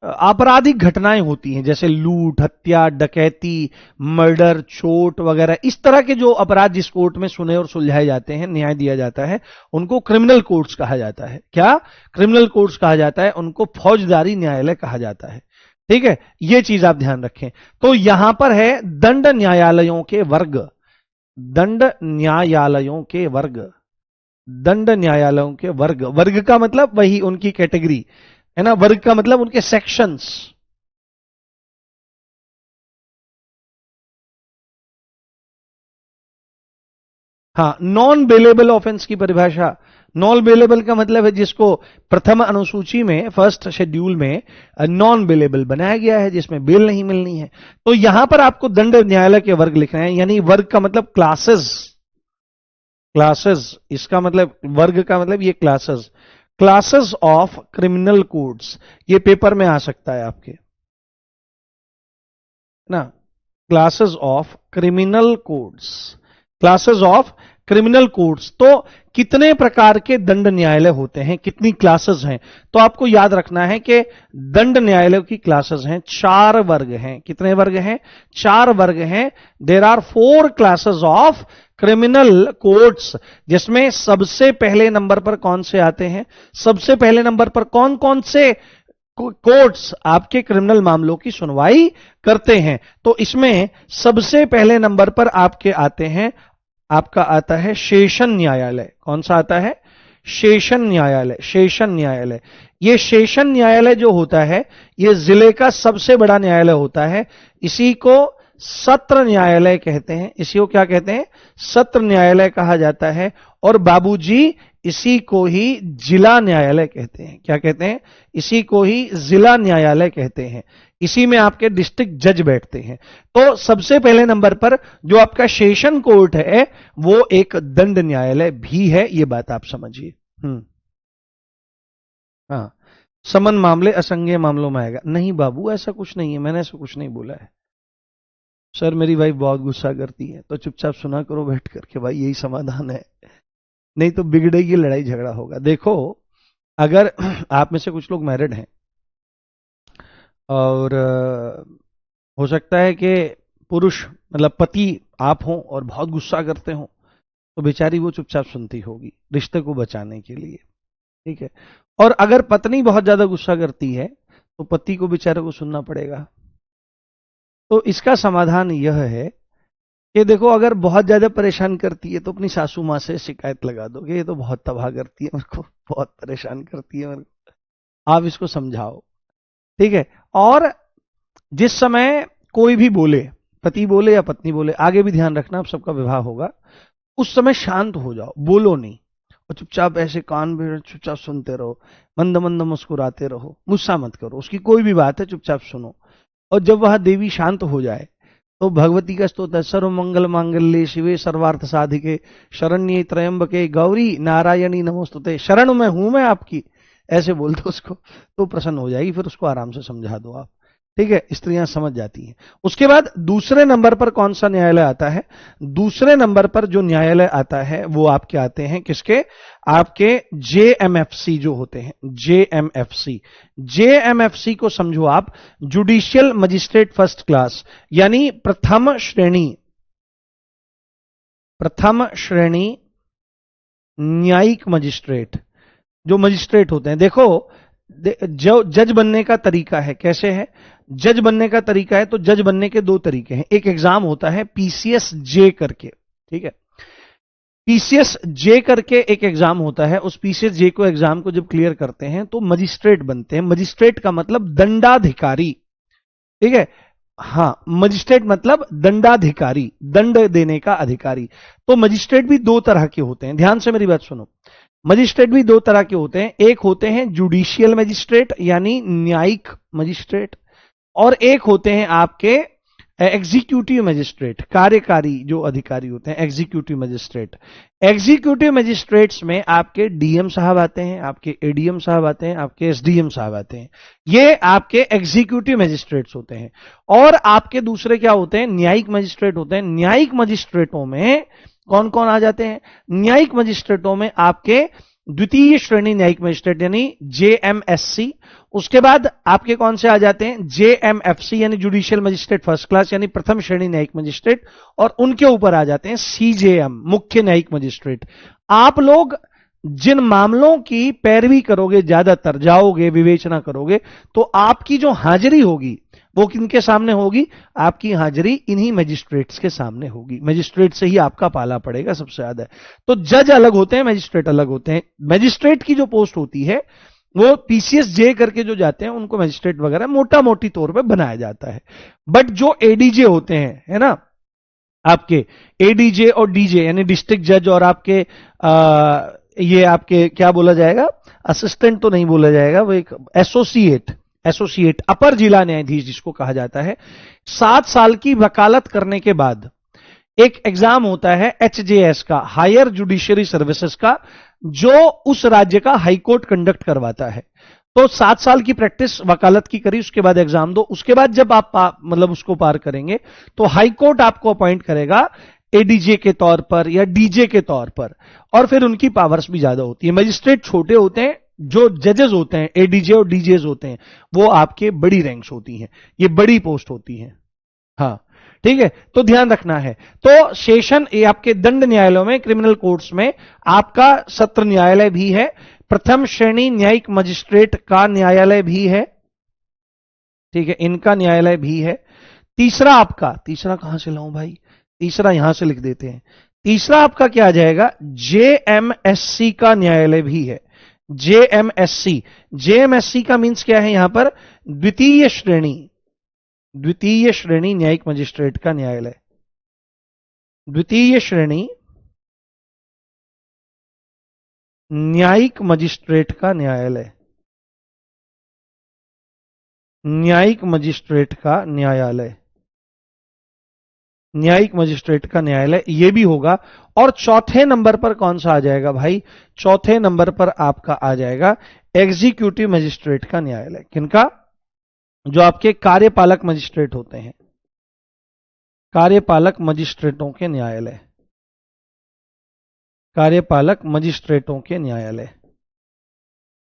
आपराधिक घटनाएं होती हैं, जैसे लूट, हत्या, डकैती, मर्डर, चोट वगैरह, इस तरह के जो अपराध जिस कोर्ट में सुने और सुलझाए जाते हैं, न्याय दिया जाता है, उनको क्रिमिनल कोर्ट्स कहा जाता है। क्या? क्रिमिनल कोर्ट्स कहा जाता है, उनको फौजदारी न्यायालय कहा जाता है। ठीक है, यह चीज आप ध्यान रखें। तो यहां पर है दंड न्यायालयों के वर्ग, दंड न्यायालयों के वर्ग, दंड न्यायालयों के वर्ग। वर्ग का मतलब वही उनकी कैटेगरी है ना, वर्ग का मतलब उनके सेक्शंस। हाँ, नॉन बेलेबल ऑफेंस की परिभाषा, नॉन बेलेबल का मतलब है जिसको प्रथम अनुसूची में, फर्स्ट शेड्यूल में नॉन बेलेबल बनाया गया है, जिसमें बेल नहीं मिलनी है। तो यहां पर आपको दंड न्यायालय के वर्ग लिखना है, यानी वर्ग का मतलब क्लासेस, क्लासेस, इसका मतलब वर्ग का मतलब ये classes, classes of criminal codes. ये पेपर में आ सकता है आपके ना, classes of criminal codes, classes of criminal codes. तो कितने प्रकार के दंड न्यायालय होते हैं, कितनी क्लासेस हैं? तो आपको याद रखना है कि दंड न्यायालय की क्लासेस हैं, 4 वर्ग हैं। कितने वर्ग हैं? 4 वर्ग हैं। There are 4 classes of criminal courts, जिसमें सबसे पहले नंबर पर कौन से आते हैं? सबसे पहले नंबर पर कौन कौन से कोर्ट्स आपके क्रिमिनल मामलों की सुनवाई करते हैं? तो इसमें सबसे पहले नंबर पर आपके आते हैं, आपका आता है शेषन न्यायालय। कौन सा आता है? शेषन न्यायालय। शेषन न्यायालय, ये शेषन न्यायालय जो होता है, ये जिले का सबसे बड़ा न्यायालय होता है। इसी को सत्र न्यायालय कहते हैं। इसी को क्या कहते हैं? सत्र न्यायालय कहा जाता है। और बाबूजी, इसी को ही जिला न्यायालय कहते हैं। क्या कहते हैं? इसी को ही जिला न्यायालय कहते हैं। इसी में आपके डिस्ट्रिक्ट जज बैठते हैं। तो सबसे पहले नंबर पर जो आपका सेशन कोर्ट है, वो एक दंड न्यायालय भी है, ये बात आप समझिए। हाँ, समन मामले असंज्ञेय मामलों में आएगा। नहीं बाबू, ऐसा कुछ नहीं है, मैंने ऐसा कुछ नहीं बोला है। सर मेरी वाइफ बहुत गुस्सा करती है, तो चुपचाप सुना करो बैठ करके, भाई यही समाधान है। नहीं तो बिगड़ेगी, लड़ाई झगड़ा होगा। देखो, अगर आप में से कुछ लोग मैरिड हैं और हो सकता है कि पुरुष मतलब पति आप हो और बहुत गुस्सा करते हो, तो बेचारी वो चुपचाप सुनती होगी रिश्ते को बचाने के लिए, ठीक है। और अगर पत्नी बहुत ज्यादा गुस्सा करती है तो पति को बेचारे को सुनना पड़ेगा। तो इसका समाधान यह है कि देखो, अगर बहुत ज्यादा परेशान करती है तो अपनी सासू माँ से शिकायत लगा दो कि ये तो बहुत तबाह करती है मेरे को, बहुत परेशान करती है मेरे को, आप इसको समझाओ, ठीक है। और जिस समय कोई भी बोले, पति बोले या पत्नी बोले, आगे भी ध्यान रखना आप सबका विवाह होगा, उस समय शांत हो जाओ, बोलो नहीं, और चुपचाप ऐसे कान में चुपचाप सुनते रहो, मंद मंद मुस्कुराते रहो, गुस्सा मत करो, उसकी कोई भी बात है चुपचाप सुनो। और जब वह देवी शांत हो जाए तो भगवती का स्तोत्र है, सर्व मंगल मांगल्ये शिवे सर्वार्थ साधिके शरण्ये त्र्यंबके गौरी नारायणी नमोस्तुते, शरण में हूं मैं आपकी, ऐसे बोल दो उसको, तो प्रसन्न हो जाएगी। फिर उसको आराम से समझा दो आप, ठीक है, स्त्रियां समझ जाती हैं। उसके बाद दूसरे नंबर पर कौन सा न्यायालय आता है? दूसरे नंबर पर जो न्यायालय आता है वो आपके आते हैं किसके? आपके जेएमएफसी जो होते हैं, जेएमएफसी। जेएमएफसी को समझो आप, जुडिशियल मजिस्ट्रेट फर्स्ट क्लास, यानी प्रथम श्रेणी, प्रथम श्रेणी न्यायिक मजिस्ट्रेट, जो मजिस्ट्रेट होते हैं। देखो, जो जज बनने का तरीका है कैसे है? जज बनने का तरीका है तो जज बनने के दो तरीके हैं। एक एग्जाम होता है पीसीएस जे करके, ठीक है, पीसीएस जे करके एक एग्जाम होता है। उस पीसीएस जे को एग्जाम को जब क्लियर करते हैं तो मजिस्ट्रेट बनते हैं। मजिस्ट्रेट का मतलब दंडाधिकारी, ठीक है, हाँ, मजिस्ट्रेट मतलब दंडाधिकारी, दंड देने का अधिकारी। तो मजिस्ट्रेट भी दो तरह के होते हैं, ध्यान से मेरी बात सुनो। मजिस्ट्रेट भी दो तरह के होते हैं, एक होते हैं जुडिशियल मजिस्ट्रेट यानी न्यायिक मजिस्ट्रेट, और एक होते हैं आपके एग्जीक्यूटिव मजिस्ट्रेट, कार्यकारी जो अधिकारी होते हैं, एग्जीक्यूटिव मजिस्ट्रेट। एग्जीक्यूटिव मजिस्ट्रेट्स में आपके डीएम साहब आते हैं, आपके एडीएम साहब आते हैं, आपके एसडीएम साहब आते हैं, ये आपके एग्जीक्यूटिव मजिस्ट्रेट्स होते हैं। और आपके दूसरे क्या होते हैं? न्यायिक मजिस्ट्रेट होते हैं। न्यायिक मजिस्ट्रेटों में कौन कौन आ जाते हैं? न्यायिक मजिस्ट्रेटों में आपके द्वितीय श्रेणी न्यायिक मजिस्ट्रेट यानी जेएमएससी, उसके बाद आपके कौन से आ जाते हैं? जेएमएफसी यानी जुडिशियल मजिस्ट्रेट फर्स्ट क्लास यानी प्रथम श्रेणी न्यायिक मजिस्ट्रेट, और उनके ऊपर आ जाते हैं सीजेएम मुख्य न्यायिक मजिस्ट्रेट। आप लोग जिन मामलों की पैरवी करोगे, ज्यादातर जाओगे, विवेचना करोगे, तो आपकी जो हाजिरी होगी वो किनके सामने होगी? आपकी हाजिरी इन्हीं मजिस्ट्रेट्स के सामने होगी। मजिस्ट्रेट से ही आपका पाला पड़ेगा सबसे ज्यादा। तो जज अलग होते हैं, मजिस्ट्रेट अलग होते हैं। मजिस्ट्रेट की जो पोस्ट होती है वो पीसीएस जे करके जो जाते हैं उनको मजिस्ट्रेट वगैरह मोटा मोटी तौर पे बनाया जाता है। बट जो एडीजे होते हैं, है ना, आपके एडीजे और डीजे यानी डिस्ट्रिक्ट जज, और आपके ये आपके क्या बोला जाएगा, असिस्टेंट तो नहीं बोला जाएगा, वो एक एसोसिएट, एसोसिएट अपर जिला न्यायाधीश जिसको कहा जाता है, 7 साल की वकालत करने के बाद एक एग्जाम होता है एचजेएस का, हायर जुडिशियरी सर्विसेज का, जो उस राज्य का हाईकोर्ट कंडक्ट करवाता है। तो 7 साल की प्रैक्टिस वकालत की करी, उसके बाद एग्जाम दो, उसके बाद जब आप मतलब उसको पार करेंगे तो हाईकोर्ट आपको अपॉइंट करेगा एडीजे के तौर पर या डीजे के तौर पर, और फिर उनकी पावर्स भी ज्यादा होती है। मजिस्ट्रेट छोटे होते हैं, जो जजेस होते हैं एडीजे और डीजेस होते हैं वो आपके बड़ी रैंक्स होती हैं, ये बड़ी पोस्ट होती हैं, हाँ, ठीक है। तो ध्यान रखना है। तो सेशन ये आपके दंड न्यायालयों में, क्रिमिनल कोर्ट्स में आपका सत्र न्यायालय भी है, प्रथम श्रेणी न्यायिक मजिस्ट्रेट का न्यायालय भी है, ठीक है, इनका न्यायालय भी है। तीसरा आपका, तीसरा कहां से लाऊं भाई, तीसरा यहां से लिख देते हैं। तीसरा आपका क्या आ जाएगा? जेएमएससी का न्यायालय भी है। जेएमएससी, जेएमएससी का मींस क्या है यहां पर? द्वितीय श्रेणी, द्वितीय श्रेणी न्यायिक मजिस्ट्रेट का न्यायालय, द्वितीय श्रेणी न्यायिक मजिस्ट्रेट का न्यायालय, न्यायिक मजिस्ट्रेट का न्यायालय, न्यायिक मजिस्ट्रेट का न्यायालय ये भी होगा। और चौथे नंबर पर कौन सा आ जाएगा भाई? चौथे नंबर पर आपका आ जाएगा एग्जीक्यूटिव मजिस्ट्रेट का न्यायालय। किनका? जो आपके कार्यपालक मजिस्ट्रेट होते हैं, कार्यपालक मजिस्ट्रेटों के न्यायालय, कार्यपालक मजिस्ट्रेटों के न्यायालय,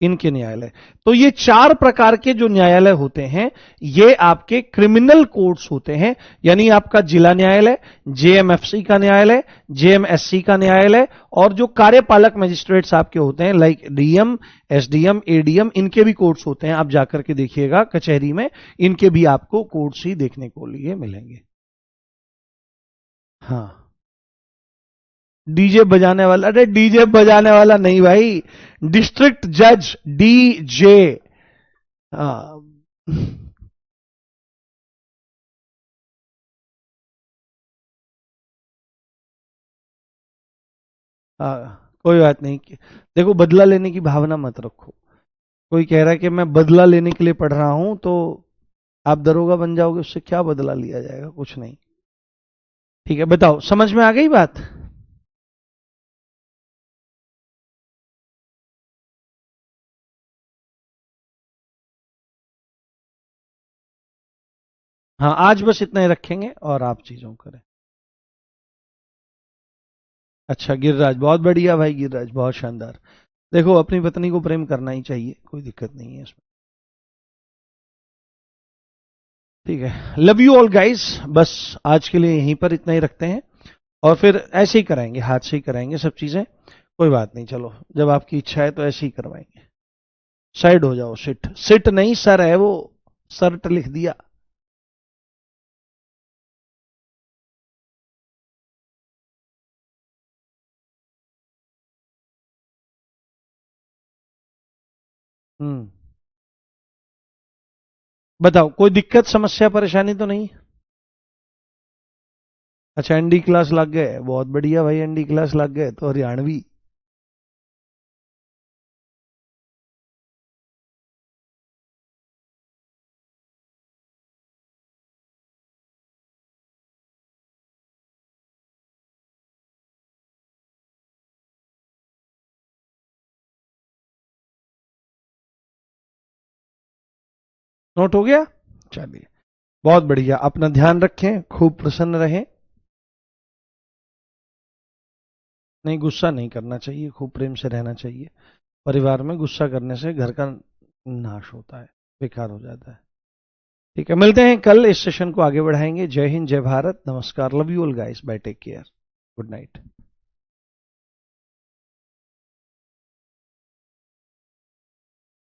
इनके न्यायालय। तो ये 4 प्रकार के जो न्यायालय होते हैं ये आपके क्रिमिनल कोर्ट्स होते हैं, यानी आपका जिला न्यायालय, जेएमएफसी का न्यायालय, जेएमएससी का न्यायालय, और जो कार्यपालक मजिस्ट्रेट्स आपके होते हैं लाइक डीएम, एसडीएम, एडीएम, इनके भी कोर्ट्स होते हैं। आप जाकर के देखिएगा कचहरी में, इनके भी आपको कोर्ट्स ही देखने को लिए मिलेंगे। हाँ, डीजे बजाने वाला, अरे डीजे बजाने वाला नहीं भाई, डिस्ट्रिक्ट जज, डीजे। हाँ। कोई बात नहीं, देखो बदला लेने की भावना मत रखो। कोई कह रहा है कि मैं बदला लेने के लिए पढ़ रहा हूं, तो आप दरोगा बन जाओगे, उससे क्या बदला लिया जाएगा, कुछ नहीं। ठीक है, बताओ समझ में आ गई बात? हाँ, आज बस इतना ही रखेंगे और आप चीजों करें। अच्छा गिरिराज, बहुत बढ़िया भाई, गिरिराज बहुत शानदार। देखो अपनी पत्नी को प्रेम करना ही चाहिए, कोई दिक्कत नहीं है इसमें। ठीक है, लव यू ऑल गाइस, बस आज के लिए यहीं पर इतना ही रखते हैं, और फिर ऐसे ही कराएंगे, हाथ से ही कराएंगे सब चीजें। कोई बात नहीं, चलो जब आपकी इच्छा है तो ऐसे ही करवाएंगे। साइड हो जाओ, सिट सिट नहीं सर है वो, सर्ट लिख दिया। हम्म, बताओ कोई दिक्कत समस्या परेशानी तो नहीं? अच्छा एनडी क्लास लग गए, बहुत बढ़िया भाई, एनडी क्लास लग गए तो हरियाणवी। नोट हो गया? चलिए, बहुत बढ़िया, अपना ध्यान रखें, खूब प्रसन्न रहें। नहीं, गुस्सा नहीं करना चाहिए, खूब प्रेम से रहना चाहिए। परिवार में गुस्सा करने से घर का नाश होता है, बेकार हो जाता है। ठीक है, मिलते हैं कल, इस सेशन को आगे बढ़ाएंगे। जय हिंद, जय भारत, नमस्कार, love you all guys, bye, take care, good night.